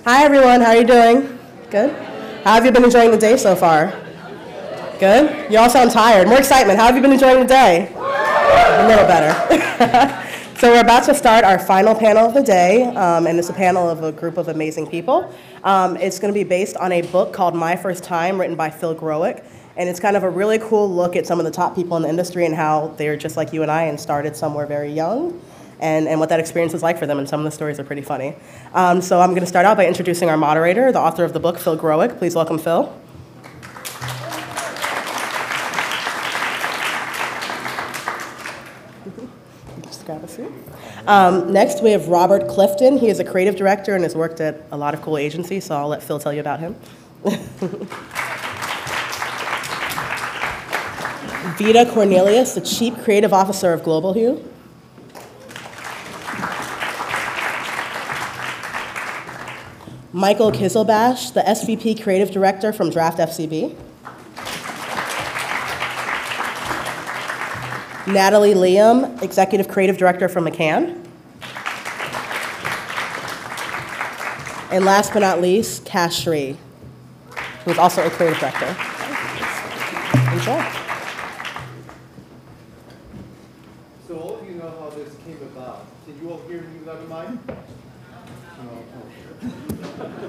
Hi everyone, how are you doing? Good? How have you been enjoying the day so far? Good? You all sound tired. More excitement. How have you been enjoying the day? A little better. So we're about to start our final panel of the day, and it's a panel of a group of amazing people. It's going to be based on a book called My First Time, written by Phil Growick, and it's kind of a really cool look at some of the top people in the industry and how they're just like you and I and started somewhere very young. And what that experience was like for them, and some of the stories are pretty funny. So I'm going to start out by introducing our moderator, the author of the book, Phil Growick. Please welcome Phil. Just grab a seat. Next, we have Robert Clifton. He is a creative director and has worked at a lot of cool agencies, so I'll let Phil tell you about him. Vita Cornelius, the Chief Creative Officer of Global Hue. Michael Kizelbash, the SVP Creative Director from Draft FCB. Natalie Liam, Executive Creative Director from McCann. And last but not least, Cash Shree, who is also a Creative Director. Enjoy. So all of you know how this came about. Can you all hear me without a mic?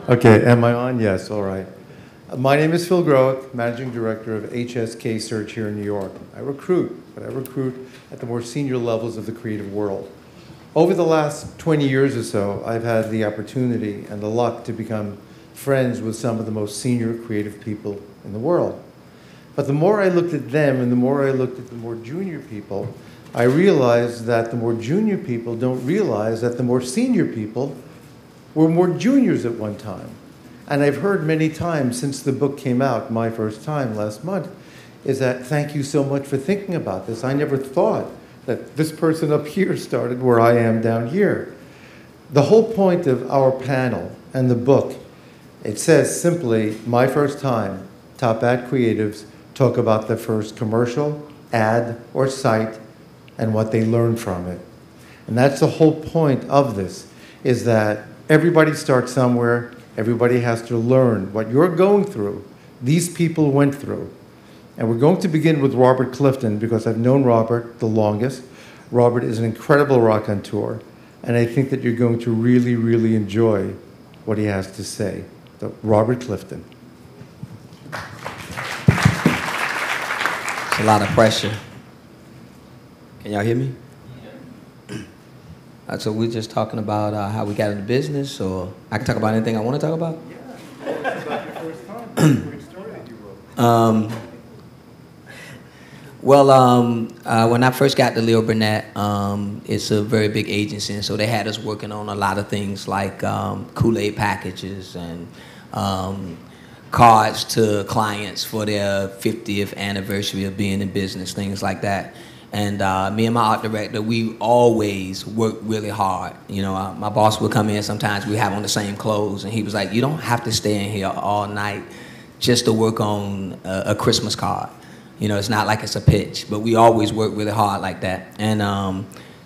Okay, am I on? Yes, all right. My name is Phil Growick, Managing Director of HSK Search here in New York. I recruit, but I recruit at the more senior levels of the creative world. Over the last 20 years or so, I've had the opportunity and the luck to become friends with some of the most senior creative people in the world. But the more I looked at them and the more I looked at the more junior people, I realized that the more junior people don't realize that the more senior people were more juniors at one time. And I've heard many times since the book came out, My First Time last month, is that thank you so much for thinking about this. I never thought that this person up here started where I am down here. The whole point of our panel and the book, it says simply, My First Time, top ad creatives talk about their first commercial, ad, or site, and what they learned from it. And that's the whole point of this, is that everybody starts somewhere. Everybody has to learn what you're going through. These people went through. And we're going to begin with Robert Clifton because I've known Robert the longest. Robert is an incredible raconteur. And I think that you're going to really, really enjoy what he has to say. So, Robert Clifton. It's a lot of pressure. Can y'all hear me? So we're just talking about how we got into business, or I can talk about anything I want to talk about? Yeah, it's about your first time. Which story did you wrote? When I first got to Leo Burnett, it's a very big agency, and so they had us working on a lot of things like Kool-Aid packages and cards to clients for their 50th anniversary of being in business, things like that. And me and my art director, we always worked really hard. You know, my boss would come in sometimes, we have on the same clothes, and he was like, you don't have to stay in here all night just to work on a Christmas card. You know, it's not like it's a pitch, but we always work really hard like that. And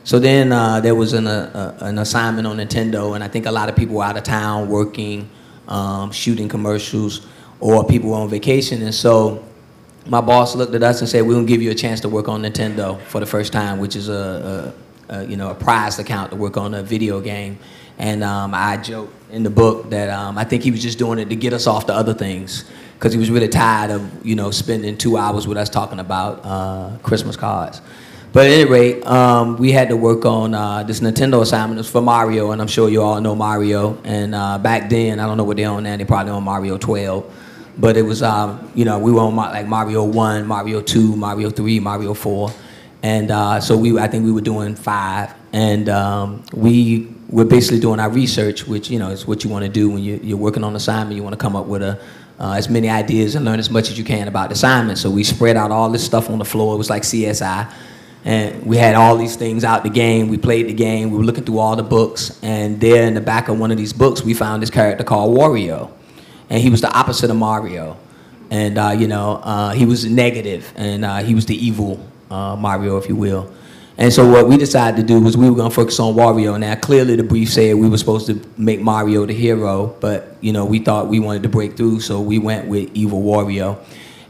so then there was an assignment on Nintendo, and I think a lot of people were out of town working, shooting commercials, or people were on vacation, and so my boss looked at us and said, we're going to give you a chance to work on Nintendo for the first time, which is a prized account to work on a video game. And I joked in the book that I think he was just doing it to get us off to other things because he was really tired of, you know, spending 2 hours with us talking about Christmas cards. But at any rate, we had to work on this Nintendo assignment. It was for Mario, and I'm sure you all know Mario. And back then, I don't know what they're on now, they're probably on Mario 12. But it was, you know, we were on like Mario 1, Mario 2, Mario 3, Mario 4. And so I think we were doing 5. And we were basically doing our research, which, you know, is what you want to do when you're working on assignment. You want to come up with as many ideas and learn as much as you can about the assignment. So we spread out all this stuff on the floor. It was like CSI. And we had all these things out the game. We played the game. We were looking through all the books. And there in the back of one of these books, we found this character called Wario. And he was the opposite of Mario. And, he was negative, and he was the evil Mario, if you will. And so what we decided to do was we were going to focus on Wario. Now, clearly the brief said we were supposed to make Mario the hero, but, we thought we wanted to break through, so we went with evil Wario.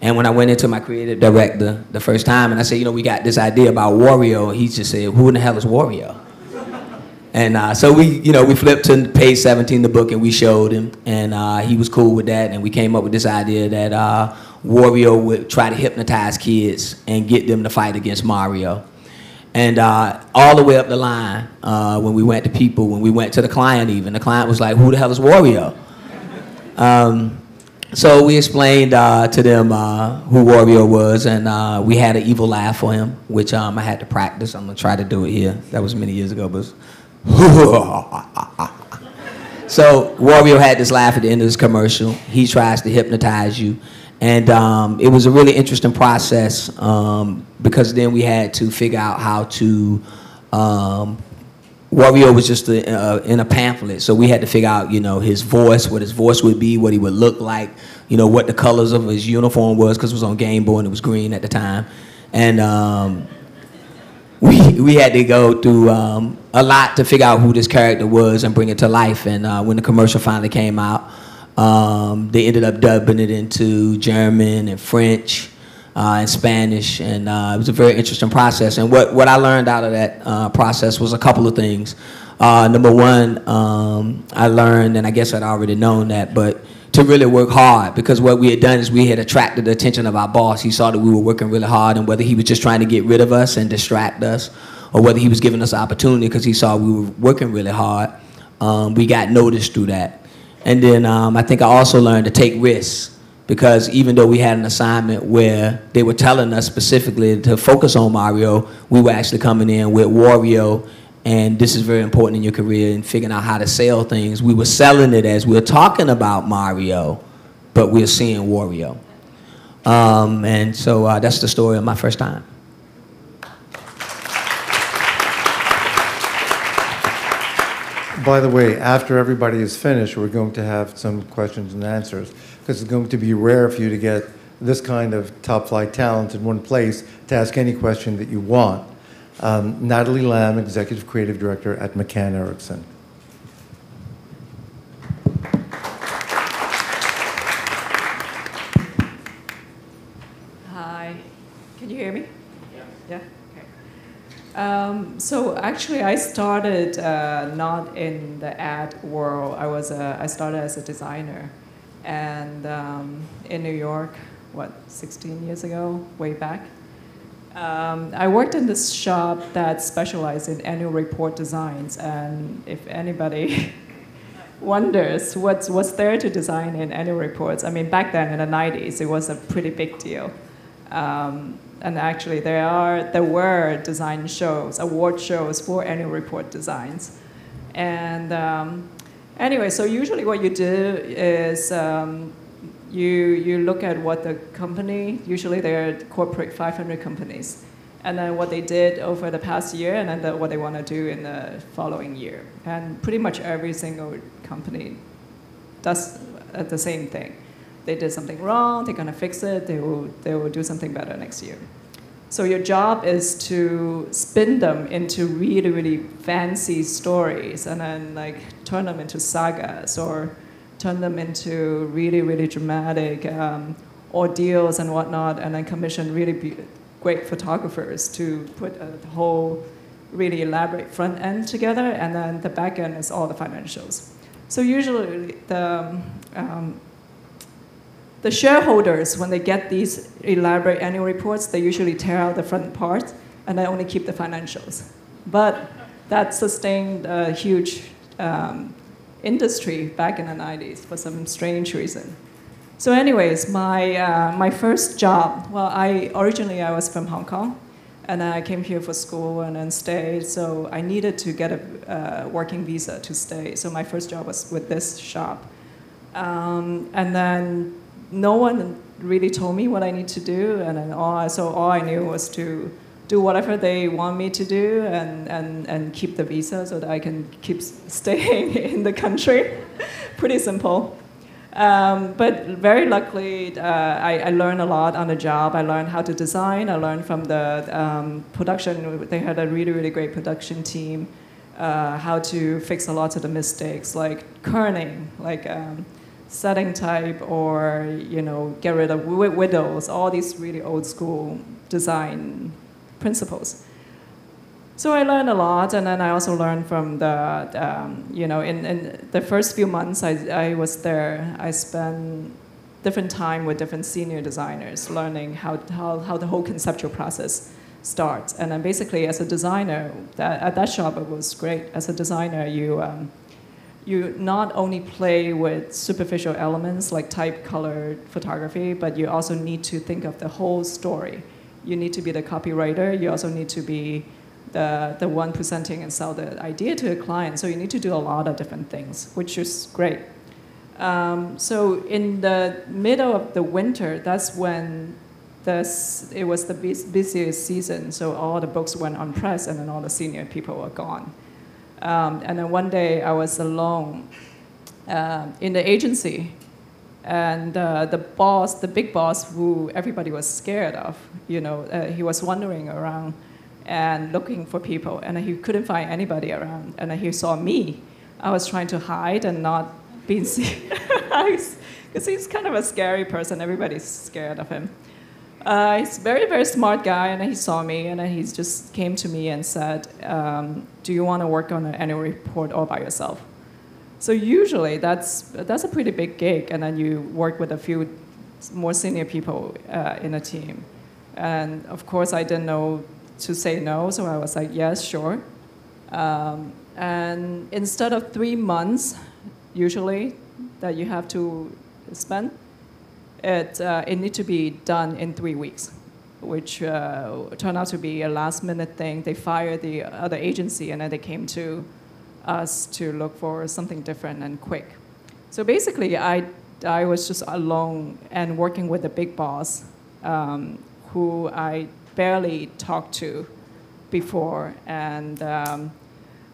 And when I went into my creative director the first time, and I said, we got this idea about Wario, he just said, who in the hell is Wario? And so we flipped to page 17 of the book, and we showed him, and he was cool with that, and we came up with this idea that Wario would try to hypnotize kids and get them to fight against Mario. And all the way up the line, when we went to people, when we went to the client even, the client was like, who the hell is Wario? So we explained to them who Wario was, and we had an evil laugh for him, which I had to practice. I'm going to try to do it here. That was many years ago, but so Wario had this laugh at the end of this commercial. He tries to hypnotize you. And it was a really interesting process because then we had to figure out how to, Wario was just in a pamphlet, so we had to figure out, his voice, what his voice would be, what he would look like, what the colors of his uniform was, because it was on Game Boy and it was green at the time. And we had to go through a lot to figure out who this character was and bring it to life. And when the commercial finally came out, they ended up dubbing it into German and French and Spanish, and it was a very interesting process. And what I learned out of that process was a couple of things. Number one, I learned, and I guess I'd already known that, but to really work hard, because what we had done is we had attracted the attention of our boss. He saw that we were working really hard, and whether he was just trying to get rid of us and distract us, or whether he was giving us an opportunity because he saw we were working really hard, we got noticed through that. And then I think I also learned to take risks, because even though we had an assignment where they were telling us specifically to focus on Mario, we were actually coming in with Wario, and this is very important in your career and figuring out how to sell things. We were selling it as we were talking about Mario, but we were seeing Wario. And so that's the story of my first time. By the way, after everybody is finished, we're going to have some questions and answers, because it's going to be rare for you to get this kind of top-flight talent in one place to ask any question that you want. Natalie Lamb, Executive Creative Director at McCann Erickson. Hi, can you hear me? Yeah. Okay. So actually, I started not in the ad world. I started as a designer, and in New York, 16 years ago, way back. I worked in this shop that specialized in annual report designs, and if anybody wonders what's there to design in annual reports, I mean, back then in the 90s, it was a pretty big deal. And actually, there were design shows, award shows for annual report designs. And anyway, so usually what you do is you look at what the company, usually they're corporate 500 companies, and then what they did over the past year, and then what they want to do in the following year. And pretty much every single company does the same thing. They did something wrong, they're going to fix it, they will do something better next year. So your job is to spin them into really, really fancy stories, and then like turn them into sagas, or turn them into really, really dramatic ordeals and whatnot, and then commission really great photographers to put a whole really elaborate front end together, and then the back end is all the financials. So usually the shareholders, when they get these elaborate annual reports, they usually tear out the front part and they only keep the financials. But that sustained a huge industry back in the 90s for some strange reason. So anyways, my first job, well, originally I was from Hong Kong, and then I came here for school and then stayed, so I needed to get a working visa to stay. So my first job was with this shop. And then no one really told me what I need to do, and then all I knew was to do whatever they want me to do and keep the visa so that I can keep staying in the country. Pretty simple. But very luckily, I learned a lot on the job. I learned how to design. I learned from the production. They had a really, really great production team. How to fix a lot of the mistakes, like kerning, like setting type, or get rid of widows. All these really old school design principles. So I learned a lot, and then I also learned from the, in the first few months I was there, I spent different time with different senior designers, learning how the whole conceptual process starts. And then basically, as a designer, at that shop it was great. As a designer, you not only play with superficial elements like type, color, photography, but you also need to think of the whole story. You need to be the copywriter. You also need to be the one presenting and sell the idea to a client. So you need to do a lot of different things, which is great. So in the middle of the winter, that's when it was the busiest season. So all the books went on press, and then all the senior people were gone. And then one day I was alone in the agency, and the big boss, who everybody was scared of, he was wandering around and looking for people, and he couldn't find anybody around. And then he saw me. I was trying to hide and not being seen, because he's kind of a scary person. Everybody's scared of him. He's a very, very smart guy, and he saw me, and then he just came to me and said, do you want to work on an annual report all by yourself? So usually that's a pretty big gig, and then you work with a few more senior people in a team. And of course, I didn't know to say no, so I was like, yes, sure. And instead of 3 months, usually, that you have to spend, it needs to be done in 3 weeks, which turned out to be a last-minute thing. They fired the other agency, and then they came to us to look for something different and quick. So basically, I was just alone and working with the big boss, who I barely talked to before, and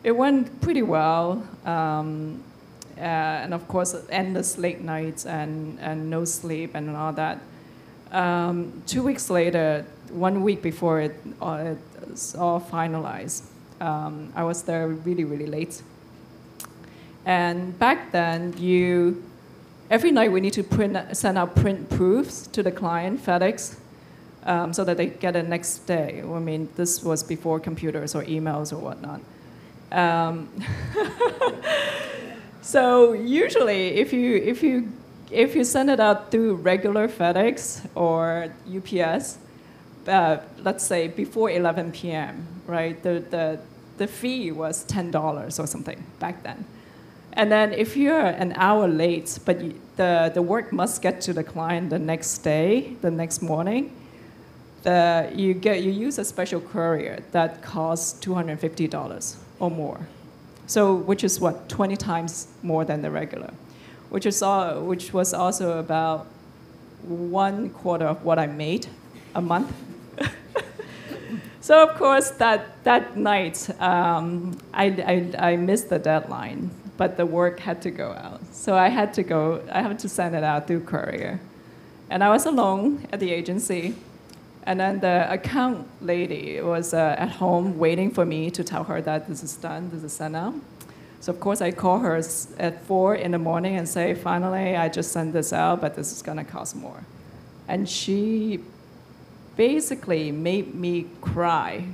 it went pretty well. And of course, endless late nights and no sleep and all that. 2 weeks later, 1 week before it's all finalized, I was there really, really late. And back then, every night we need to send out print proofs to the client, FedEx, so that they get it next day. I mean, this was before computers or emails or whatnot. So usually, if you send it out through regular FedEx or UPS, let's say before 11 p.m., right? The fee was $10 or something back then. And then if you're an hour late, but the work must get to the client the next day, the next morning, you use a special courier that costs $250 or more. So, which is what, 20 times more than the regular, which was also about 1/4 of what I made a month. So of course that night I missed the deadline, but the work had to go out. So I had to send it out through courier, and I was alone at the agency. And then the account lady was at home waiting for me to tell her that this is done, this is sent out. So of course I call her at 4 in the morning and say, finally, I just sent this out, but this is gonna cost more. And she basically made me cry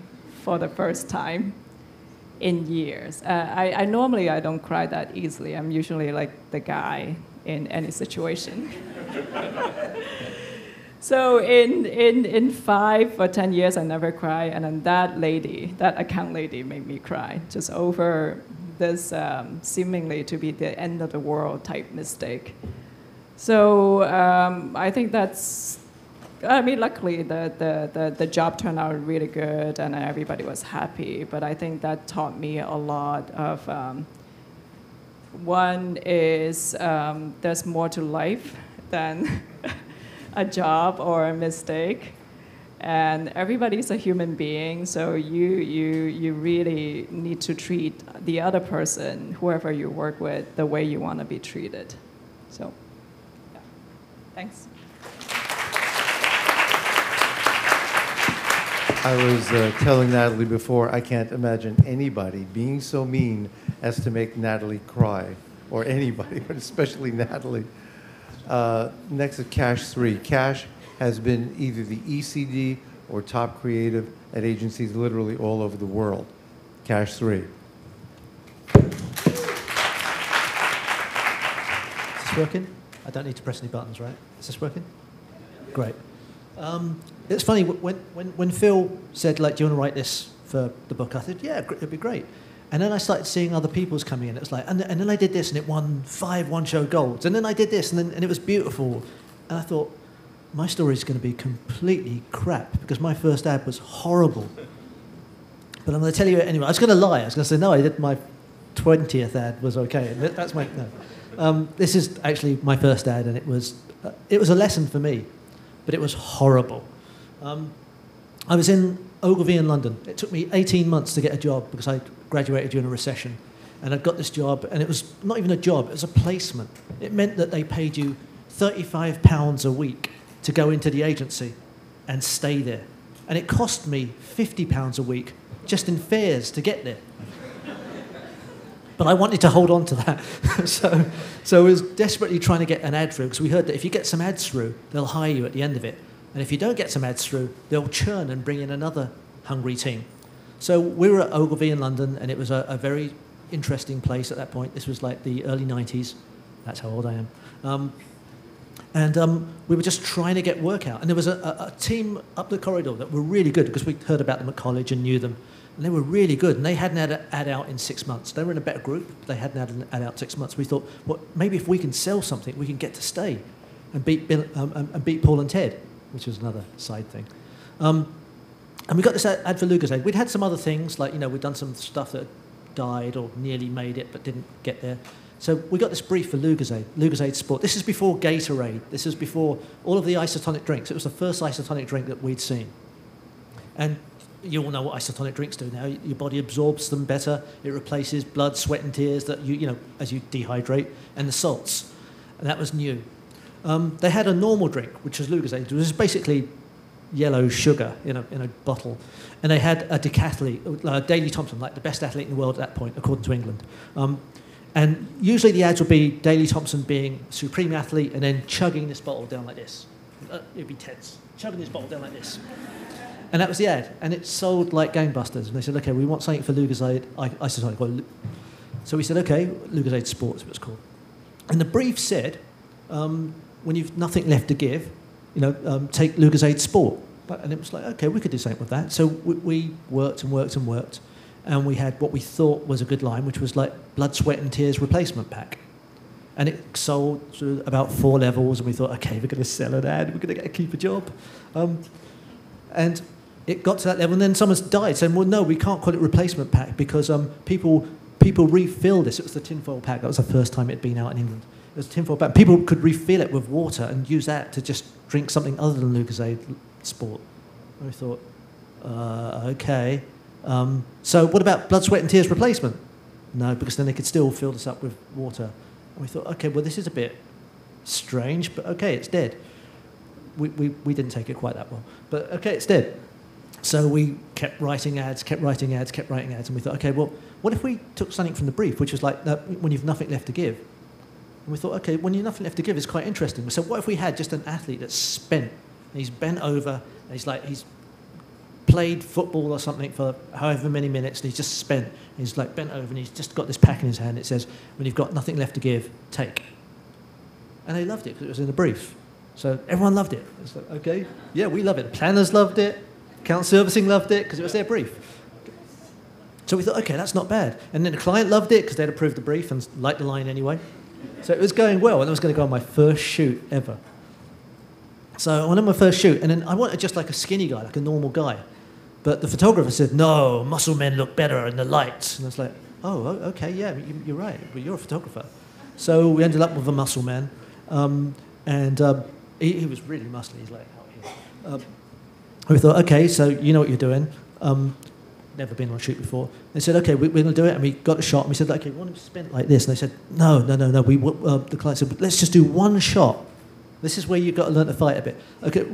for the first time in years. I normally don't cry that easily. I'm usually like the guy in any situation. So in 5 or 10 years, I never cry, and then that account lady made me cry, just over this seemingly to be the end of the world type mistake. So I think luckily the job turned out really good, and everybody was happy, but I think that taught me a lot of, one is there's more to life than a job or a mistake. And everybody's a human being, so you really need to treat the other person, whoever you work with, the way you want to be treated. So, yeah. Thanks. I was telling Natalie before, I can't imagine anybody being so mean as to make Natalie cry, or anybody, but especially Natalie. Next is Cash 3. Cash has been either the ECD or top creative at agencies literally all over the world. Cash 3. Is this working? I don't need to press any buttons, right? Is this working? Great. It's funny, when Phil said, like, do you want to write this for the book? I said, yeah, it'd be great. And then I started seeing other people's coming in. It was like, and then I did this, and it won 5 one-show golds. And then I did this, and it was beautiful. And I thought, my story is going to be completely crap, because my first ad was horrible. But I'm going to tell you it anyway. I was going to lie. I was going to say, no, I did my 20th ad was okay. That's my, no. This is actually my first ad, and it was a lesson for me, but it was horrible. I was in Ogilvy in London. It took me 18 months to get a job because I graduated during a recession. And I'd got this job, and it was not even a job, it was a placement. It meant that they paid you £35 a week to go into the agency and stay there. And it cost me £50 a week just in fares to get there. But I wanted to hold on to that. so I was desperately trying to get an ad through, because we heard that if you get some ads through, they'll hire you at the end of it. And if you don't get some ads through, they'll churn and bring in another hungry team. So we were at Ogilvy in London, and it was a very interesting place at that point. This was like the early 90s. That's how old I am. We were just trying to get work out. And there was a team up the corridor that were really good, because we heard about them at college and knew them. And they were really good. And they hadn't had an ad out in 6 months. They were in a better group. But they hadn't had an ad out 6 months. We thought, well, maybe if we can sell something, we can get to stay and beat Paul and Ted, which was another side thing. And we got this ad for Lucozade. We'd had some other things, like, we'd done some stuff that died or nearly made it but didn't get there. So we got this brief for Lucozade Sport. This is before Gatorade. This is before all of the isotonic drinks. It was the first isotonic drink that we'd seen. And you all know what isotonic drinks do now. Your body absorbs them better. It replaces blood, sweat, and tears that as you dehydrate, and the salts. And that was new. They had a normal drink, which was Lucozade, which was basically yellow sugar in a bottle. And they had a decathlete, Daley Thompson, like the best athlete in the world at that point, according to England. And usually the ads would be Daley Thompson being supreme athlete and then chugging this bottle down like this. It'd be tense. Chugging this bottle down like this. And that was the ad. And it sold like gangbusters. And they said, okay, we want something for Lucozade isotonic. So we said, okay, Lucozade Sports, it was called. And the brief said, when you've nothing left to give, take Lucozade Sport. And it was like, okay, we could do something with that. So we worked and worked and worked. And we had what we thought was a good line, which was like blood, sweat, and tears replacement pack. And it sold to about 4 levels, and we thought, okay, we're going to sell an ad, we're going to keep a job. And it got to that level, and then someone died, saying, well, no, we can't call it replacement pack, because people refill this. It was the tinfoil pack. That was the first time it had been out in England. It was a tinfoil pack. People could refill it with water and use that to just drink something other than Lucozade Sport. And we thought, okay. So what about blood, sweat, and tears replacement? No, because then they could still fill this up with water. And we thought, okay, well, this is a bit strange, but okay, it's dead. We didn't take it quite that well. But okay, it's dead. So we kept writing ads, and we thought, okay, well, what if we took something from the brief, which was like, when you've nothing left to give? And we thought, okay, when you've nothing left to give is quite interesting. So what if we had just an athlete that's spent, and he's bent over, and he's played football or something for however many minutes, and he's just spent, and he's like bent over, and he's just got this pack in his hand. It says, when you've got nothing left to give, take. And they loved it because it was in the brief. So everyone loved it. It's like, okay, yeah, we love it. The planners loved it. Account servicing loved it because it was their brief. So we thought, okay, that's not bad. And then the client loved it because they'd approved the brief and liked the line anyway. So it was going well, and I was going to go on my first shoot ever. So I went on my first shoot, and then I wanted just like a skinny guy, like a normal guy. But the photographer said, no, muscle men look better in the lights. And I was like, oh, okay, yeah, you're right, but you're a photographer. So we ended up with a muscle man. He was really muscly. He's like out here. We thought, okay, so you know what you're doing. Never been on a shoot before. They said, okay, we're going to do it. And we got a shot, and we said, okay, we want him spent like this. And they said, no. The client said, let's just do one shot. This is where you've got to learn to fight a bit. Okay,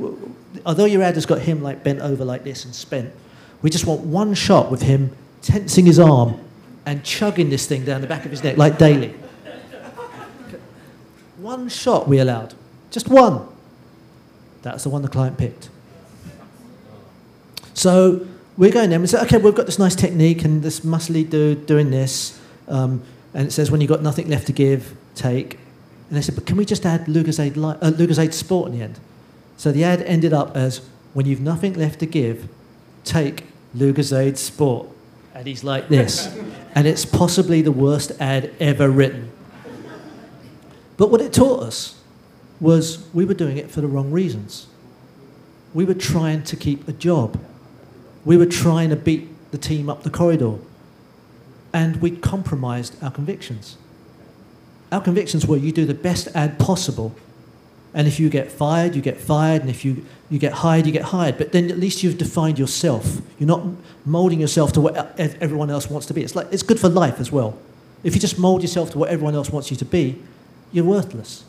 although your ad has got him like bent over like this and spent, we just want one shot with him tensing his arm and chugging this thing down the back of his neck like Daly. One shot we allowed. Just one. That's the one the client picked. So we're going there and we say, okay, we've got this nice technique and this muscly dude doing this. And it says, when you've got nothing left to give, take. And they said, but can we just add Lucozade Sport in the end? So the ad ended up as, when you've nothing left to give, take Lucozade Sport. And he's like this. And it's possibly the worst ad ever written. But what it taught us was we were doing it for the wrong reasons. We were trying to keep a job. We were trying to beat the team up the corridor. And we compromised our convictions. Our convictions were you do the best ad possible. And if you get fired, you get fired. And if you get hired, you get hired. But then at least you've defined yourself. You're not molding yourself to what everyone else wants to be. It's good for life as well. If you just mold yourself to what everyone else wants you to be, you're worthless.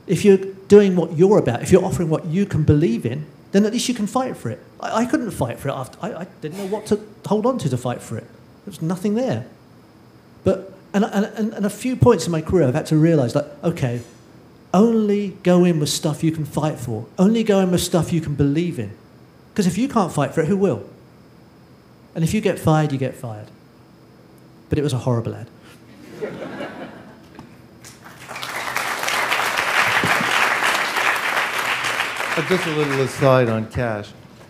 If you're doing what you're about, if you're offering what you can believe in, then at least you can fight for it. I couldn't fight for it. I didn't know what to hold on to fight for it. There was nothing there. But and a few points in my career, I've had to realise, like, okay, only go in with stuff you can fight for. Only go in with stuff you can believe in. Because if you can't fight for it, who will? And if you get fired, you get fired. But it was a horrible ad. Just a little aside on cash.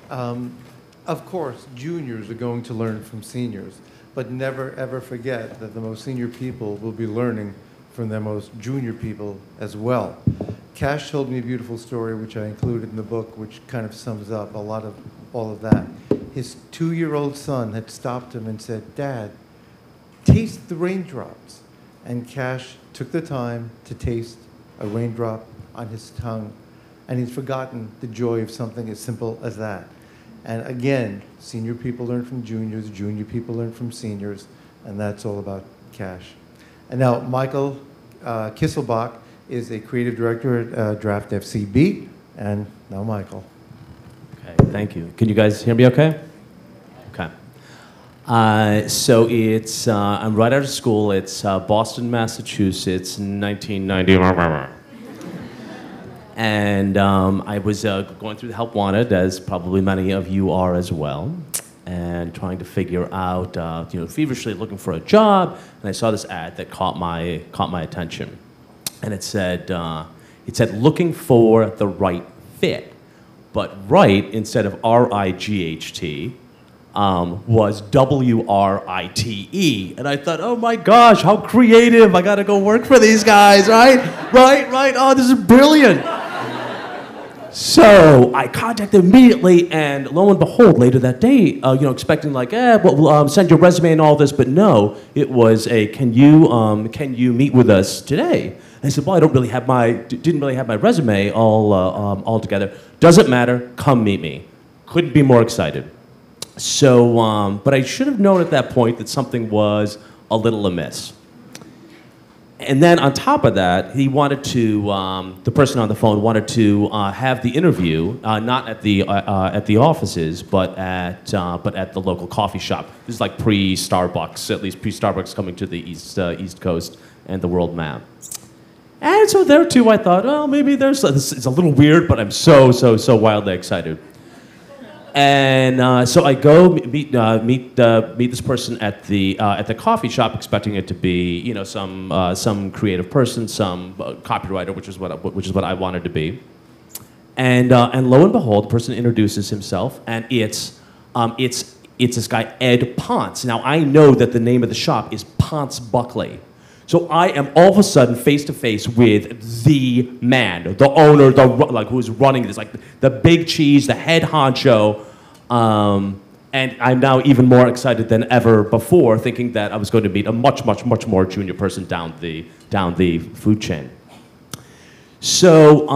Of course, juniors are going to learn from seniors, but never ever forget that the most senior people will be learning from their most junior people as well. Cash told me a beautiful story, which I included in the book, which kind of sums up a lot of all of that. His 2-year-old son had stopped him and said, "Dad, taste the raindrops." And Cash took the time to taste a raindrop on his tongue. And he's forgotten the joy of something as simple as that. And again, senior people learn from juniors, junior people learn from seniors, and that's all about cash. And now Michael Kisselbach is a creative director at Draft FCB, and now Michael. Okay, thank you. Can you guys hear me okay? Okay. So it's, I'm right out of school. It's Boston, Massachusetts, 1990. And I was going through the Help Wanted, as probably many of you are as well, and trying to figure out, feverishly looking for a job. And I saw this ad that caught my attention, and it said looking for the right fit, but right instead of R-I-G-H-T was W-R-I-T-E, and I thought, oh my gosh, how creative! I got to go work for these guys, right? Right. Oh, this is brilliant. So I contacted immediately, and lo and behold, later that day, expecting like, we'll send your resume and all this, but no, it was a, can you meet with us today? And I said, well, didn't really have my resume all together. Doesn't matter, come meet me. Couldn't be more excited. So, but I should have known at that point that something was a little amiss. And then on top of that, he wanted to, the person on the phone wanted to have the interview, not at the offices, but at the local coffee shop. This is like pre-Starbucks, at least pre-Starbucks coming to the East Coast and the world map. And so there too, I thought, oh, maybe it's a little weird, but I'm so wildly excited. And so I go meet this person at the coffee shop, expecting it to be some creative person, some copywriter, which is what I wanted to be. And lo and behold, the person introduces himself, and it's this guy Ed Ponce. Now I know that the name of the shop is Ponce Buckley. So I am all of a sudden face to face with the man, the owner, who's running this, like the big cheese, the head honcho, and I'm now even more excited than ever before, thinking that I was going to meet a much more junior person down the food chain. So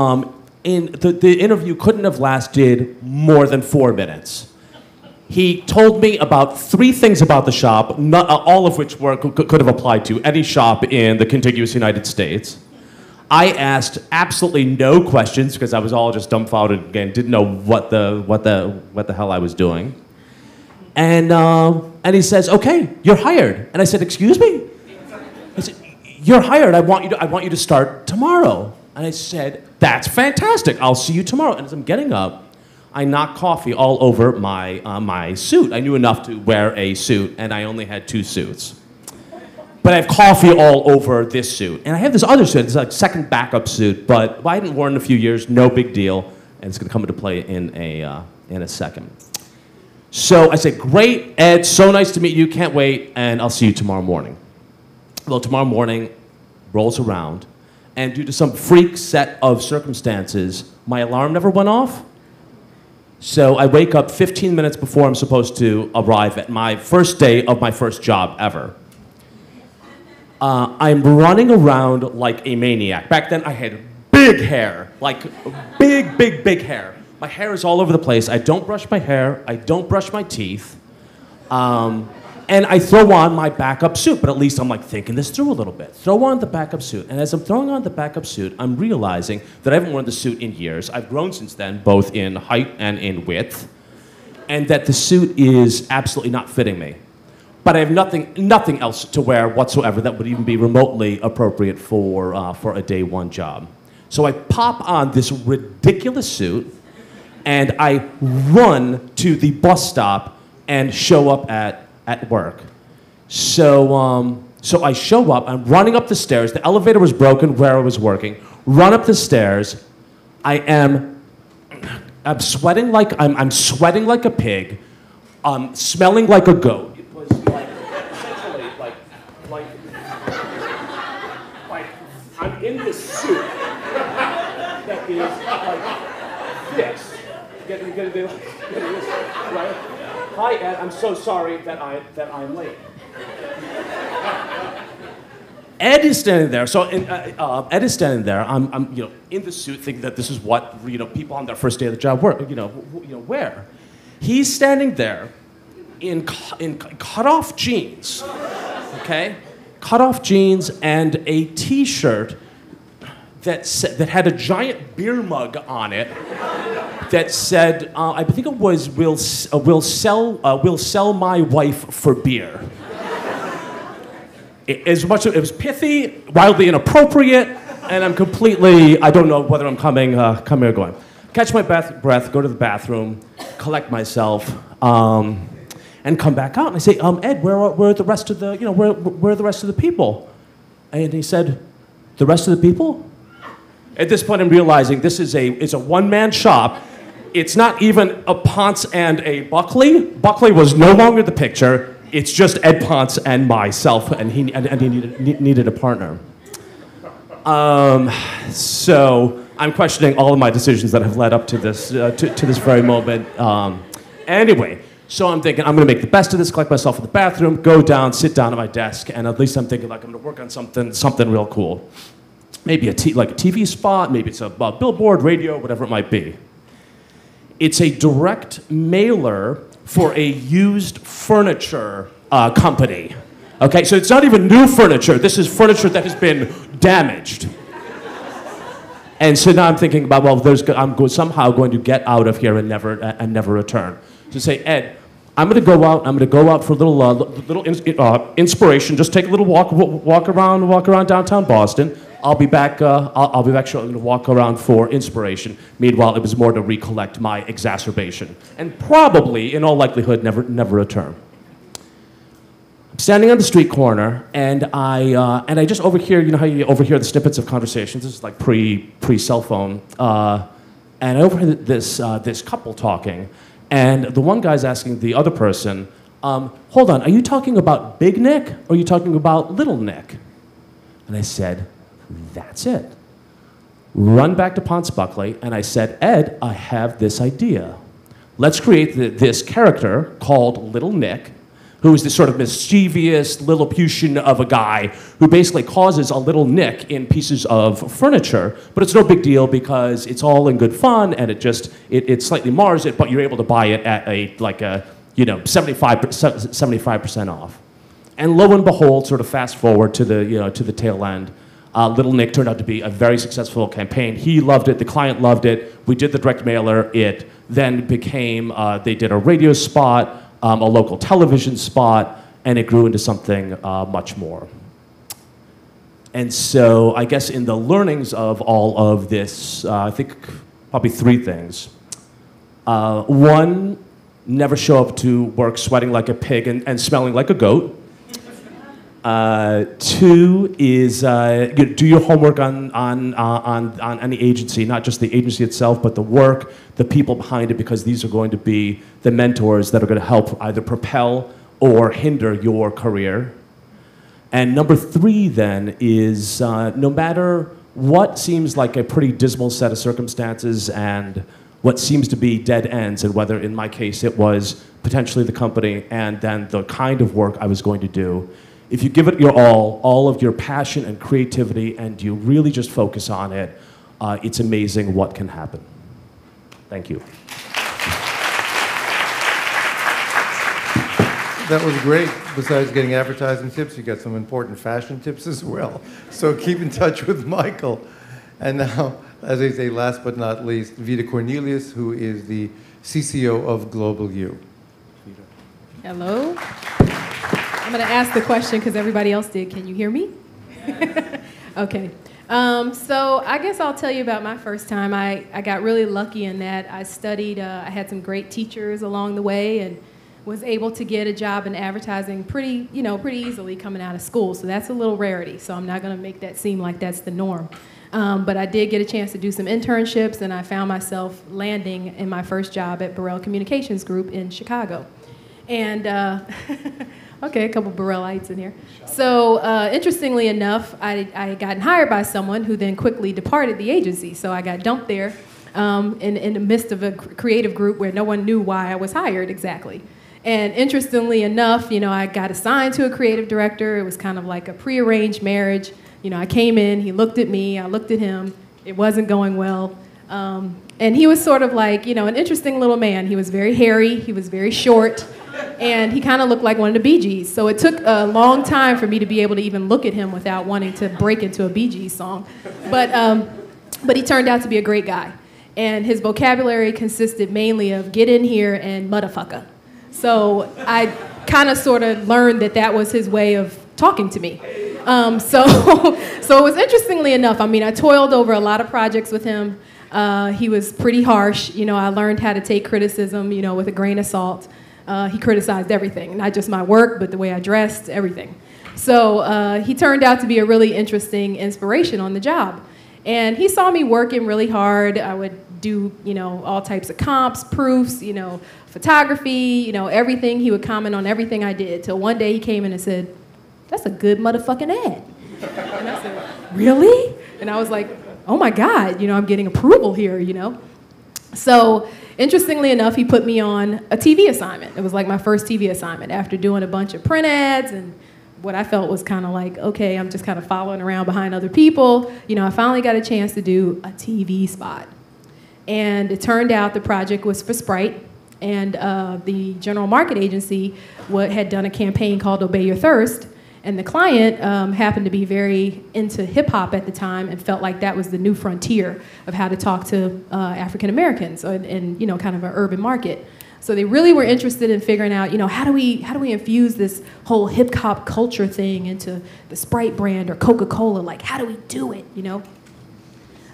the interview couldn't have lasted more than 4 minutes. He told me about 3 things about the shop, not, all of which could have applied to any shop in the contiguous United States. I asked absolutely no questions because I was all just dumbfounded and didn't know what the hell I was doing. And he says, "Okay, you're hired." And I said, "Excuse me?" I said, "You're hired. I want you to start tomorrow." And I said, "That's fantastic. I'll see you tomorrow." And as I'm getting up, I knocked coffee all over my suit. I knew enough to wear a suit, and I only had 2 suits. But I have coffee all over this suit. And I have this other suit. It's like second backup suit, but I hadn't worn it in a few years. No big deal. And it's going to come into play in a second. So I said, "Great, Ed. So nice to meet you. Can't wait. And I'll see you tomorrow morning." Well, tomorrow morning rolls around. And due to some freak set of circumstances, my alarm never went off. So I wake up 15 minutes before I'm supposed to arrive at my first day of my first job ever. I'm running around like a maniac. Back then I had big hair, like big hair. My hair is all over the place. I don't brush my hair. I don't brush my teeth. And I throw on my backup suit, but at least I'm like thinking this through a little bit. Throw on the backup suit. And as I'm throwing on the backup suit, I'm realizing that I haven't worn the suit in years. I've grown since then, both in height and in width. And that the suit is absolutely not fitting me. But I have nothing else to wear whatsoever that would even be remotely appropriate for a day 1 job. So I pop on this ridiculous suit, and I run to the bus stop and show up at work. So I show up, I'm running up the stairs, the elevator was broken where I was working, run up the stairs, I'm sweating like a pig, smelling like a goat. It was like, essentially, like I'm in this suit that is like this, getting this, right? "Hi, Ed. I'm so sorry that I'm late." Ed is standing there. So Ed is standing there. I'm in the suit, thinking that this is what people on their first day of the job wear. He's standing there in cut-off jeans, okay, cut-off jeans and a T-shirt that had a giant beer mug on it. That said, I think it was, we'll sell my wife for beer. It was pithy, wildly inappropriate, and I don't know whether I'm coming or going. Catch my breath, go to the bathroom, collect myself, and come back out. And I say, "Ed, where are the rest of the, where are the rest of the people?" And he said, "The rest of the people?" At this point, I'm realizing it's a one-man shop. It's not even a Ponce and a Buckley. Buckley was no longer the picture. It's just Ed Ponce and myself, and he needed a partner. So I'm questioning all of my decisions that have led up to this very moment. Anyway, so I'm thinking I'm going to make the best of this, collect myself in the bathroom, go down, sit down at my desk, and at least I'm thinking like I'm going to work on something real cool. Maybe like a TV spot, maybe it's a billboard, radio, whatever it might be. It's a direct mailer for a used furniture company. Okay, so it's not even new furniture. This is furniture that has been damaged. And so now I'm thinking about, I'm somehow going to get out of here and never return. So say, "Ed, I'm going to go out for a little inspiration. Just take a little walk around downtown Boston. I'll be back shortly to walk around for inspiration." Meanwhile, it was more to recollect my exacerbation, and probably, in all likelihood, never return. I'm standing on the street corner, and I just overhear. You know how you overhear the snippets of conversations? This is like pre-cell phone, and I overhear this couple talking, and the one guy's asking the other person, "Hold on, are you talking about Big Nick, or are you talking about Little Nick?" And I said, "That's it." Run back to Ponce Buckley, and I said, "Ed, I have this idea. Let's create this character called Little Nick, who is this sort of mischievous Lilliputian of a guy who basically causes a little nick in pieces of furniture, but it's no big deal because it's all in good fun and it slightly mars it, but you're able to buy it at a 75% off. And lo and behold, sort of fast forward to the tail end, Little Nick turned out to be a very successful campaign. He loved it, the client loved it, we did the direct mailer, it then became, they did a radio spot, a local television spot, and it grew into something much more. And so I guess in the learnings of all of this, I think probably three things. One, never show up to work sweating like a pig and smelling like a goat. Two is do your homework on any agency, not just the agency itself, but the work, the people behind it, because these are going to be the mentors that are going to help either propel or hinder your career. And number three then is no matter what seems like a pretty dismal set of circumstances and what seems to be dead ends, and whether in my case it was potentially the company and then the kind of work I was going to do, if you give it your all of your passion and creativity, and you really just focus on it, it's amazing what can happen. Thank you. That was great. Besides getting advertising tips, you got some important fashion tips as well. So keep in touch with Michael. And now, as I say, last but not least, Vita Cornelius, who is the CCO of Global U. Hello. I'm going to ask the question because everybody else did. Can you hear me? Okay. So I guess I'll tell you about my first time. I got really lucky in that I studied, I had some great teachers along the way and was able to get a job in advertising pretty easily coming out of school. So that's a little rarity. So I'm not going to make that seem like that's the norm. But I did get a chance to do some internships, and I found myself landing in my first job at Burrell Communications Group in Chicago. And okay, a couple Burrellites in here. So interestingly enough, I had gotten hired by someone who then quickly departed the agency. So I got dumped there in the midst of a creative group where no one knew why I was hired exactly. And interestingly enough, I got assigned to a creative director. It was kind of like a prearranged marriage. I came in, he looked at me, I looked at him. It wasn't going well. And he was sort of like, an interesting little man. He was very hairy, he was very short, and he kind of looked like one of the Bee Gees. So it took a long time for me to be able to even look at him without wanting to break into a Bee Gees song. But he turned out to be a great guy. And his vocabulary consisted mainly of get in here and motherfucker. So I kind of sort of learned that was his way of talking to me. So it was interestingly enough, I toiled over a lot of projects with him. He was pretty harsh. I learned how to take criticism, with a grain of salt. He criticized everything, not just my work, but the way I dressed, everything. So he turned out to be a really interesting inspiration on the job. And he saw me working really hard. I would do, all types of comps, proofs, photography, everything. He would comment on everything I did. Till one day he came in and said, "That's a good motherfucking ad." And I said, "Really?" And I was like, "Oh my God, I'm getting approval here, So interestingly enough, he put me on a TV assignment. It was like my first TV assignment after doing a bunch of print ads and what I felt was kind of like, okay, I'm just kind of following around behind other people. I finally got a chance to do a TV spot. And it turned out the project was for Sprite, and the general market agency had done a campaign called Obey Your Thirst, and the client happened to be very into hip-hop at the time and felt like that was the new frontier of how to talk to African Americans in kind of an urban market. So they really were interested in figuring out, how do we infuse this whole hip-hop culture thing into the Sprite brand or Coca-Cola? Like, how do we do it,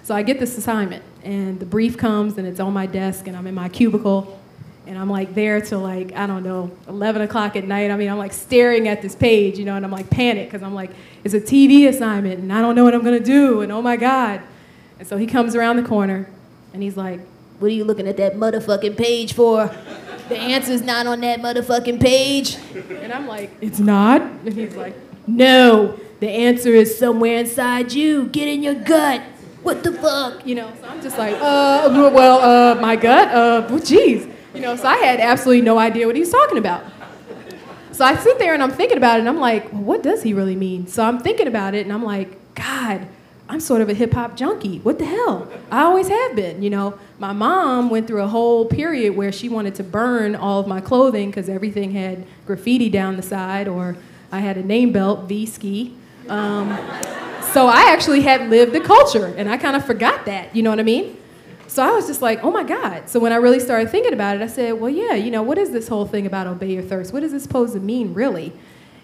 So I get this assignment, and the brief comes, and it's on my desk, and I'm in my cubicle, and I'm like there till like, I don't know, 11 o'clock at night. I'm like staring at this page, and I'm like panicked, because I'm like, it's a TV assignment, and I don't know what I'm gonna do, and oh my God. And so he comes around the corner, and he's like, "What are you looking at that motherfucking page for? The answer's not on that motherfucking page." And I'm like, "It's not?" And he's like, "No, the answer is somewhere inside you. Get in your gut. What the fuck?" So I'm just like, my gut? Well, geez. So I had absolutely no idea what he was talking about. So I sit there and I'm thinking about it, and I'm like, well, what does he really mean? So I'm thinking about it, and I'm like, God, I'm sort of a hip hop junkie. What the hell? I always have been, you know. My mom went through a whole period where she wanted to burn all of my clothing because everything had graffiti down the side, or I had a name belt, V-Ski. So I actually had lived the culture, and I kind of forgot that, you know what I mean? So I was just like, oh my God. So when I really started thinking about it, I said, well, yeah, you know, what is this whole thing about obey your thirst? What is this supposed to mean, really?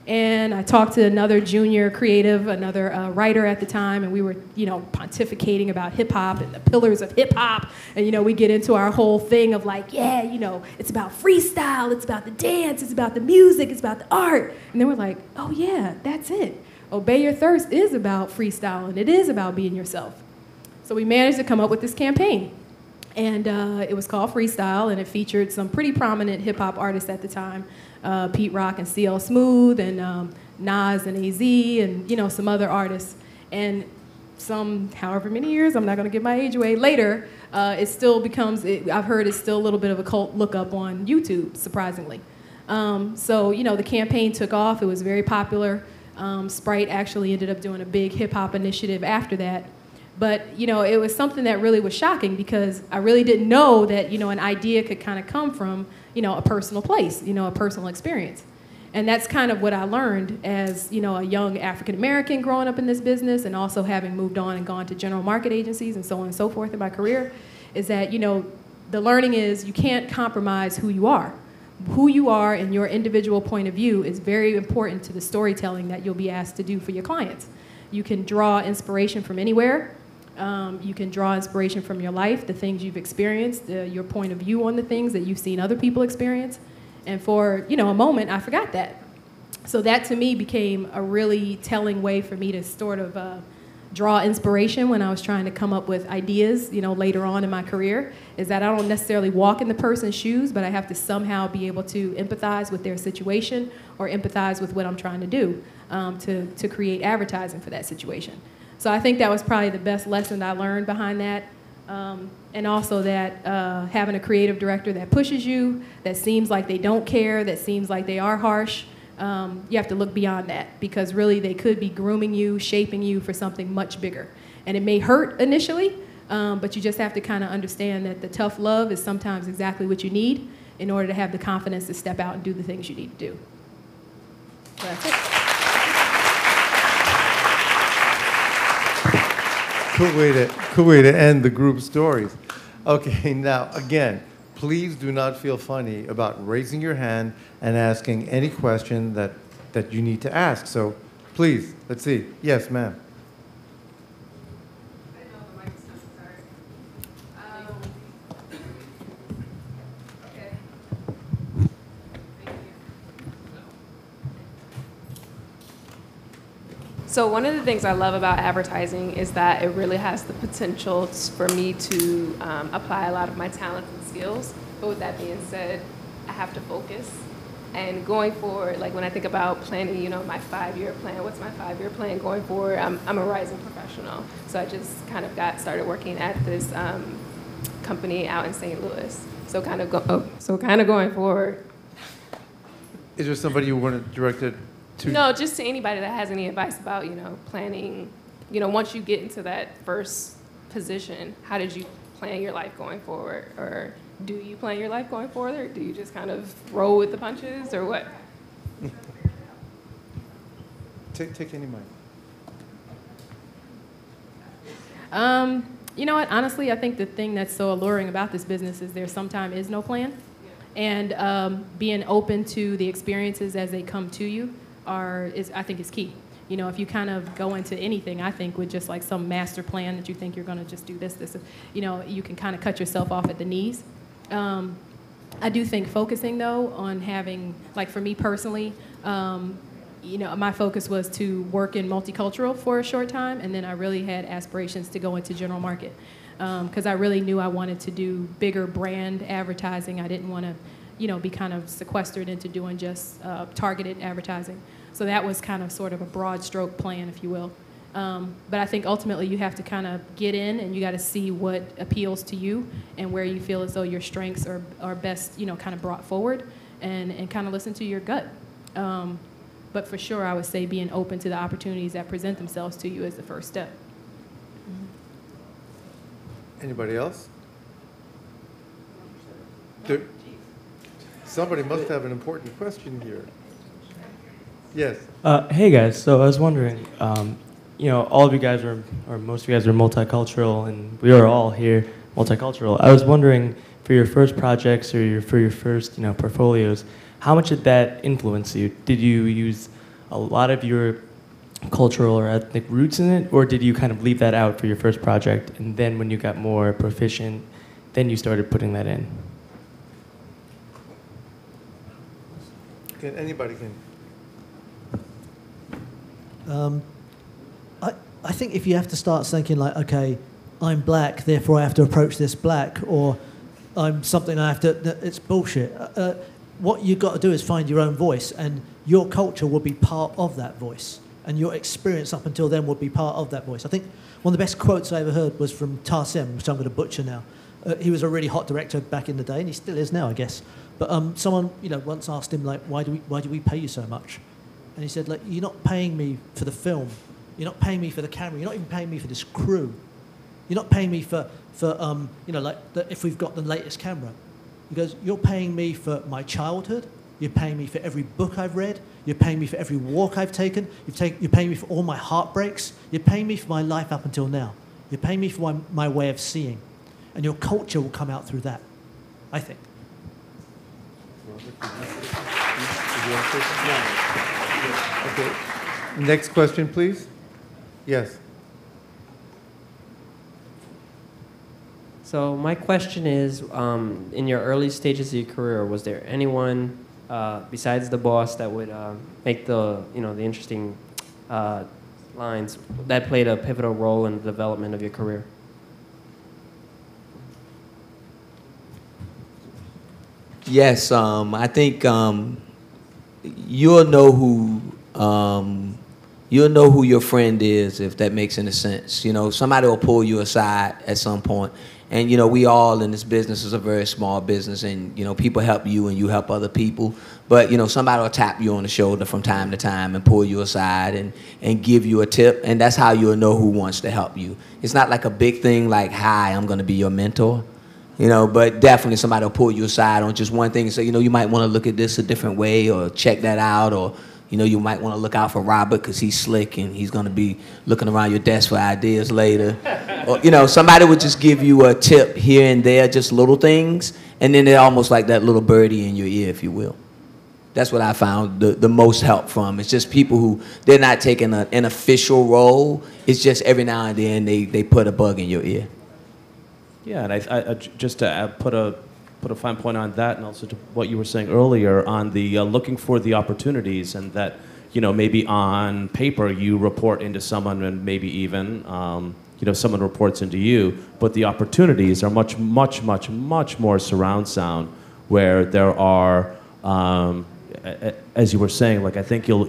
And I talked to another junior creative, another writer at the time, and we were, you know, pontificating about hip hop and the pillars of hip hop. And, you know, we get into our whole thing of like, yeah, you know, it's about freestyle, it's about the dance, it's about the music, it's about the art. And then we're like, oh yeah, that's it. Obey Your Thirst is about freestyle, and it is about being yourself. So we managed to come up with this campaign. And it was called Freestyle, and it featured some pretty prominent hip hop artists at the time, Pete Rock and CL Smooth, and Nas and AZ, and, you know, some other artists. And some, however many years, I'm not gonna give my age away, later, it still becomes, I've heard it's still a little bit of a cult lookup on YouTube, surprisingly. So, you know, the campaign took off, it was very popular. Sprite actually ended up doing a big hip hop initiative after that. But, you know, it was something that really was shocking because I really didn't know that, you know, an idea could kind of come from, you know, a personal place, you know, a personal experience. And that's kind of what I learned as, you know, a young African American growing up in this business, and also having moved on and gone to general market agencies and so on and so forth in my career, is that, you know, the learning is you can't compromise who you are. Who you are and your individual point of view is very important to the storytelling that you'll be asked to do for your clients. You can draw inspiration from anywhere. You can draw inspiration from your life, the things you've experienced, your point of view on the things that you've seen other people experience. And for, you know, a moment, I forgot that. So that to me became a really telling way for me to sort of draw inspiration when I was trying to come up with ideas, you know, later on in my career, is that I don't necessarily walk in the person's shoes, but I have to somehow be able to empathize with their situation or empathize with what I'm trying to do to create advertising for that situation. So I think that was probably the best lesson I learned behind that. And also that having a creative director that pushes you, that seems like they don't care, that seems like they are harsh, you have to look beyond that, because really they could be grooming you, shaping you for something much bigger. And it may hurt initially, but you just have to kind of understand that the tough love is sometimes exactly what you need in order to have the confidence to step out and do the things you need to do. So that's it. Cool way to end the group stories. Okay, now again, please do not feel funny about raising your hand and asking any question that you need to ask. So please, let's see. Yes, ma'am. So one of the things I love about advertising is that it really has the potential for me to apply a lot of my talents and skills. But with that being said, I have to focus. And going forward, like when I think about planning, you know, my 5-year plan, what's my 5-year plan going forward? I'm a rising professional. So I just kind of started working at this company out in St. Louis. So kind of going forward. Is there somebody you want to direct it to? No, just to anybody that has any advice about, you know, planning, you know, once you get into that first position, how did you plan your life going forward? Or do you plan your life going forward, or do you just kind of roll with the punches, or what? Take any mic. You know what? Honestly, I think the thing that's so alluring about this business is there sometimes is no plan. And being open to the experiences as they come to you I think is key. You know, if you kind of go into anything, I think, with just like some master plan that you think you're going to just do this, you know, you can kind of cut yourself off at the knees. I do think focusing, though, on having, like for me personally, you know, my focus was to work in multicultural for a short time, and then I really had aspirations to go into general market because I really knew I wanted to do bigger brand advertising. I didn't want to, you know, be kind of sequestered into doing just targeted advertising. So that was kind of sort of a broad stroke plan, if you will. But I think ultimately you have to kind of get in and you got to see what appeals to you and where you feel as though your strengths are best, you know, kind of brought forward, and kind of listen to your gut. But for sure, I would say being open to the opportunities that present themselves to you is the first step. Anybody else? There, somebody must have an important question here. Yes. Hey guys, so I was wondering, all of you guys are, or most of you guys are multicultural, and we are all here multicultural. I was wondering, for your first projects or for your first, portfolios, how much did that influence you? Did you use a lot of your cultural or ethnic roots in it, or did you kind of leave that out for your first project, and then when you got more proficient, then you started putting that in? Anybody can. I think if you have to start thinking like, okay, I'm black, therefore I have to approach this black, or I'm something I have to, it's bullshit. What you've got to do is find your own voice, and your culture will be part of that voice, and your experience up until then will be part of that voice. I think one of the best quotes I ever heard was from Tarsem, which I'm going to butcher now. He was a really hot director back in the day, and he still is now, I guess. But someone, once asked him, like, why do we pay you so much? And he said, like, you're not paying me for the film. You're not paying me for the camera. You're not even paying me for this crew. You're not paying me for if we've got the latest camera. He goes, you're paying me for my childhood. You're paying me for every book I've read. You're paying me for every walk I've taken. You're paying me for all my heartbreaks. You're paying me for my life up until now. You're paying me for my way of seeing. And your culture will come out through that, I think. Okay. Next question, please. Yes. So my question is, in your early stages of your career, was there anyone besides the boss that would make the interesting lines that played a pivotal role in the development of your career? Yes, I think you'll know who your friend is, if that makes any sense. Somebody will pull you aside at some point. And, we all in this business is a very small business, and, people help you and you help other people. But, somebody will tap you on the shoulder from time to time and pull you aside and give you a tip. And that's how you'll know who wants to help you. It's not like a big thing like, hi, I'm going to be your mentor. But definitely somebody will pull you aside on just one thing and say, you might want to look at this a different way, or check that out, or, you might want to look out for Robert because he's slick and he's going to be looking around your desk for ideas later. Or, somebody would just give you a tip here and there, just little things, and then they're almost like that little birdie in your ear, if you will. That's what I found the most help from. It's just people who, they're not taking an official role. It's just every now and then they put a bug in your ear. Yeah, and I just to put a fine point on that, and also to what you were saying earlier on the looking for the opportunities, and that maybe on paper you report into someone, and maybe even someone reports into you, but the opportunities are much more surround sound, where there are, as you were saying, like I think you'll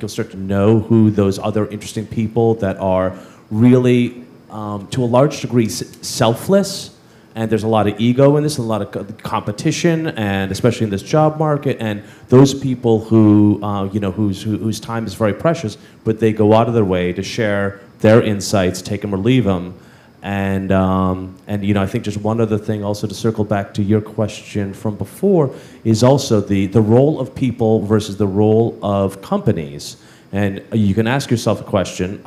start to know who those other interesting people that are really, to a large degree, selfless, and there's a lot of ego in this, and a lot of competition, and especially in this job market, and those people who, whose time is very precious, but they go out of their way to share their insights, take them or leave them, and I think just one other thing also to circle back to your question from before is also the role of people versus the role of companies, and you can ask yourself a question,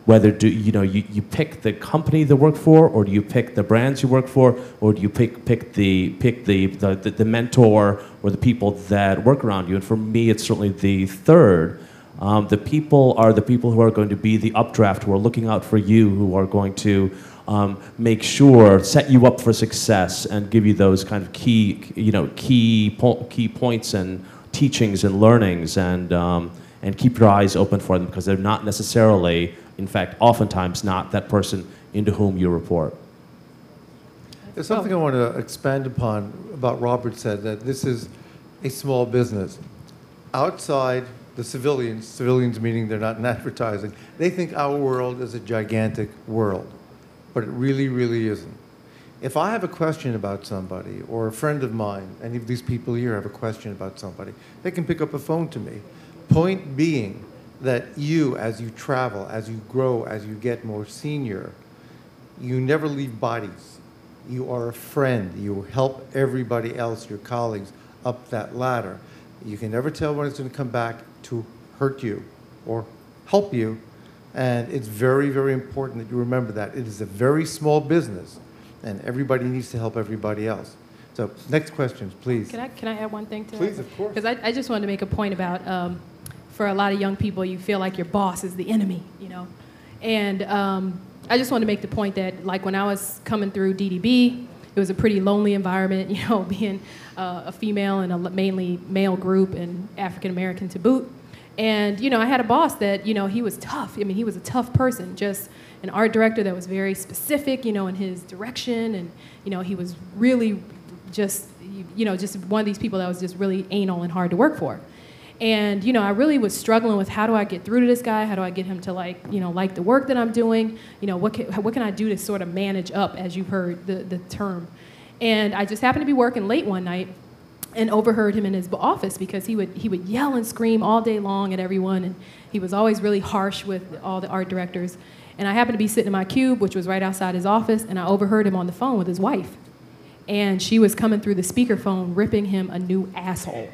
whether you pick the company to work for, or do you pick the brands you work for, or do you pick the mentor or the people that work around you? And for me, it's certainly the third. The people are the people who are going to be the updraft, who are looking out for you, who are going to make sure, set you up for success, and give you those kind of key points and teachings and learnings, and keep your eyes open for them, because they're not necessarily, in fact, oftentimes not that person into whom you report. There's something I want to expand upon about Robert said, that this is a small business. Outside the civilians meaning they're not in advertising, they think our world is a gigantic world, but it really, really isn't. If I have a question about somebody, or a friend of mine, any of these people here have a question about somebody, they can pick up a phone to me. Point being that you, as you travel, as you grow, as you get more senior, you never leave bodies. You are a friend. You help everybody else, your colleagues, up that ladder. You can never tell when it's going to come back to hurt you or help you. And it's very, very important that you remember that. It is a very small business, and everybody needs to help everybody else. So next questions, please. Can I add one thing to Please, that? of course. Because I just wanted to make a point about, for a lot of young people, you feel like your boss is the enemy, you know? And I just wanted to make the point that, like, when I was coming through DDB, it was a pretty lonely environment, you know, being a female in a mainly male group and African-American to boot. And, you know, I had a boss that, you know, he was tough. I mean, he was a tough person, just an art director that was very specific, you know, in his direction. And, you know, he was really just, you know, just one of these people that was just really anal and hard to work for. And, you know, I really was struggling with how do I get through to this guy? How do I get him to, like, you know, like the work that I'm doing? You know, what can I do to sort of manage up, as you've heard the term? And I just happened to be working late one night and overheard him in his office, because he would yell and scream all day long at everyone, and he was always really harsh with all the art directors. And I happened to be sitting in my cube, which was right outside his office, and I overheard him on the phone with his wife. And she was coming through the speakerphone ripping him a new asshole,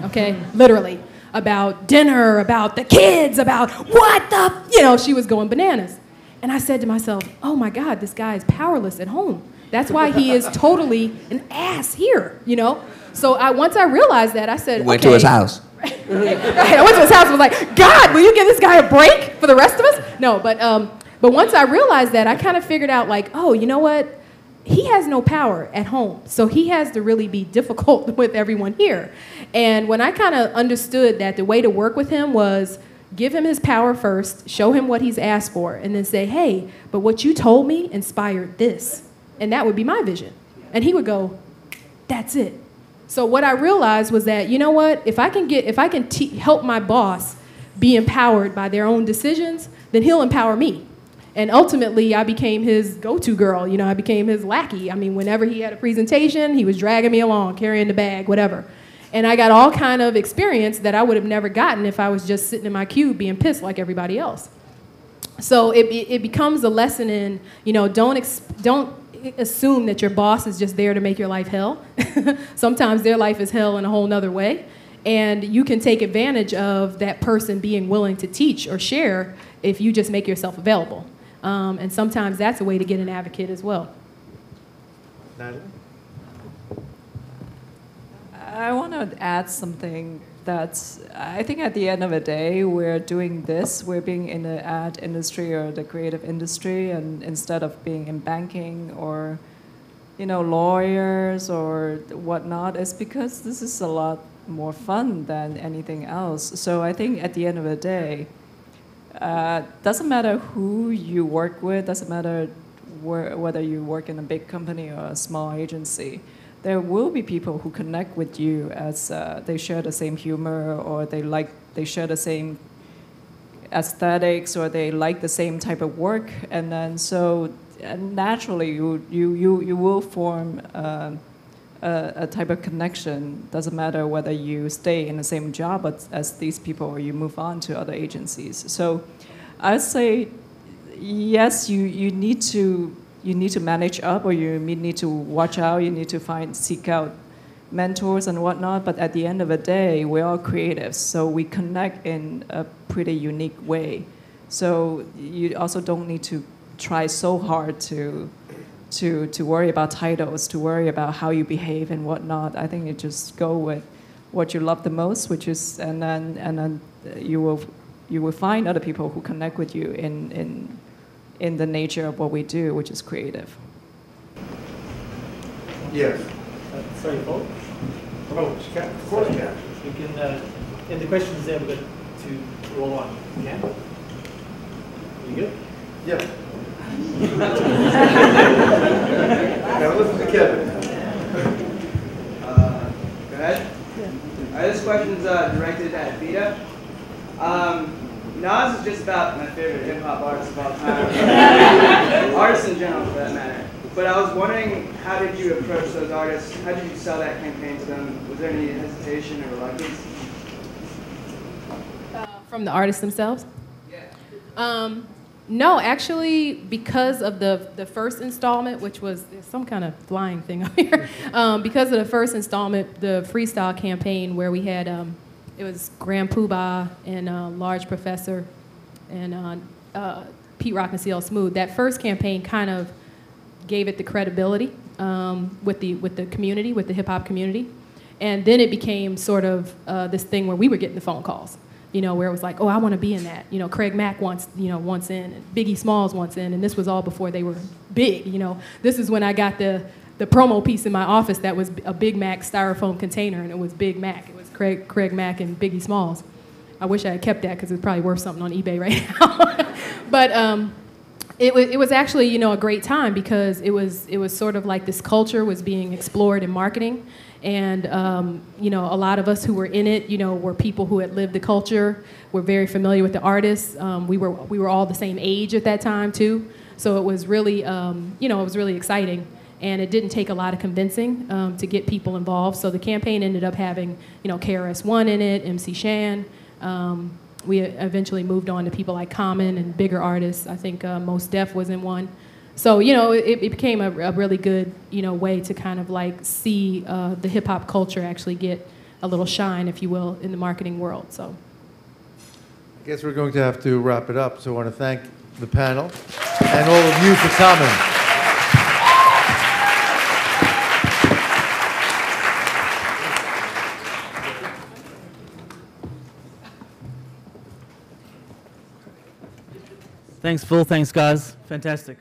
okay, literally, about dinner, about the kids, about what the, you know, she was going bananas. And I said to myself, oh my God, this guy is powerless at home. That's why he is totally an ass here, you know? So once I realized that, I said, Went to his house. Right. I went to his house and was like, God, will you give this guy a break for the rest of us? No, but once I realized that, I kind of figured out, like, oh, you know what? He has no power at home, so he has to really be difficult with everyone here. And when I kind of understood that the way to work with him was give him his power first, show him what he's asked for, and then say, hey, but what you told me inspired this. And that would be my vision. And he would go, that's it. So what I realized was that, you know what, if I can help my boss be empowered by their own decisions, then he'll empower me. And ultimately, I became his go-to girl. You know, I became his lackey. I mean, whenever he had a presentation, he was dragging me along, carrying the bag, whatever. And I got all kind of experience that I would have never gotten if I was just sitting in my cube being pissed like everybody else. So it becomes a lesson in, you know, don't assume that your boss is just there to make your life hell. Sometimes their life is hell in a whole nother way. And you can take advantage of that person being willing to teach or share if you just make yourself available. And sometimes that's a way to get an advocate as well. Natalie? I want to add something that's, I think at the end of the day, we're doing this, we're being in the ad industry or the creative industry, and instead of being in banking or, you know, lawyers or whatnot, it's because this is a lot more fun than anything else. So I think at the end of the day, doesn't matter who you work with, doesn't matter whether you work in a big company or a small agency, there will be people who connect with you as they share the same humor, or they share the same aesthetics, or they like the same type of work, and then so naturally you will form a type of connection. Doesn't matter whether you stay in the same job as these people or you move on to other agencies. So I'd say yes, you need to manage up, or you need to watch out, you need to seek out mentors and whatnot, but at the end of the day, we're all creatives, so we connect in a pretty unique way. So you also don't need to try so hard to worry about titles, to worry about how you behave and whatnot. I think you just go with what you love the most, which is, and then you will find other people who connect with you in the nature of what we do, which is creative. Yes. Sorry, Paul. Oh, of course, yeah. We can, in the questions there, we're going to roll on. Yeah? You good? Yeah. Now listen to Kevin. Go ahead. Yeah. This question is directed at Vita. Nas is just about my favorite hip-hop artist of all time. Artists in general, for that matter. But I was wondering, how did you approach those artists? How did you sell that campaign to them? Was there any hesitation or reluctance? From the artists themselves? Yeah. No, actually, because of the first installment, which was there's some kind of flying thing up here, because of the first installment, the freestyle campaign where we had, it was Grand Poobah and Large Professor and Pete Rock and CL Smooth. That first campaign kind of gave it the credibility with the community, with the hip hop community, and then it became sort of this thing where we were getting the phone calls. You know, where it was like, oh, I want to be in that. You know, Craig Mack wants in, and Biggie Smalls wants in, and this was all before they were big. You know, this is when I got the promo piece in my office that was a Big Mac styrofoam container, and it was Big Mac. It was Craig Mack and Biggie Smalls. I wish I had kept that because it's probably worth something on eBay right now. But it was actually, you know, a great time because it was sort of like this culture was being explored in marketing. And, you know, a lot of us who were in it, you know, were people who had lived the culture, were very familiar with the artists. We were all the same age at that time, too. So it was really, you know, it was really exciting. And it didn't take a lot of convincing to get people involved. So the campaign ended up having, you know, KRS-One in it, MC Shan. We eventually moved on to people like Common and bigger artists. I think Mos Def was in one. So, you know, it became a really good, you know, way to kind of like see the hip hop culture actually get a little shine, if you will, in the marketing world. So I guess we're going to have to wrap it up. So I want to thank the panel and all of you for coming. Thanks, Phil. Thanks, guys. Fantastic.